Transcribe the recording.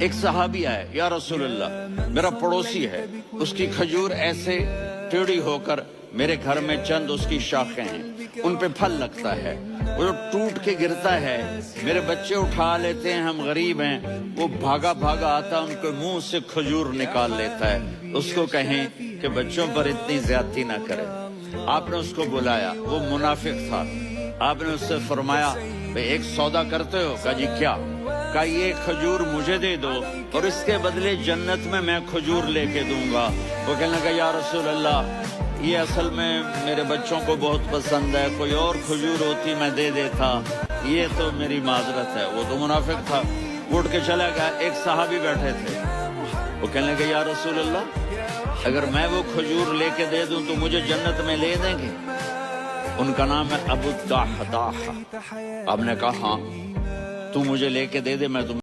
ایک صحابی آئے، یا رسول اللہ میرا پڑوسی ہے، اس کی کھجور ایسے ٹیڑھی ہو کر میرے گھر میں چند اس کی شاخیں ہیں، ان پہ پھل لگتا ہے، وہ جو ٹوٹ کے گرتا ہے میرے بچے اٹھا لیتے ہیں، ہم غریب ہیں، وہ بھاگا بھاگا آتا ان کے منہ سے کھجور نکال لیتا ہے، اس کو کہیں کہ بچوں پر اتنی زیادتی نہ کرے۔ آپ نے اس کو بلایا، وہ منافق تھا، آپ نے اس سے فرمایا بھئی ایک سودا کرتے ہو؟ کہا جی کیا؟ کہا یہ کھجور مجھے دے دو اور اس کے بدلے جنت میں کھجور لے کے دوں گا۔ وہ کہنے لگا یا رسول اللہ یہ اصل میں میرے بچوں کو بہت پسند ہے، کوئی اور کھجور ہوتی میں دے دیتا، یہ تو میری معذرت ہے۔ وہ تو منافق تھا، اٹھ کے چلا گیا۔ ایک صحابی بیٹھے تھے، وہ کہنے لگے یا رسول اللہ اگر میں وہ کھجور لے کے دے دوں تو مجھے جنت میں لے دیں گے؟ ان کا نام ہے ابو الدحداح۔ آپ نے کہا ہاں تو مجھے لے کے دے دے، میں تمہیں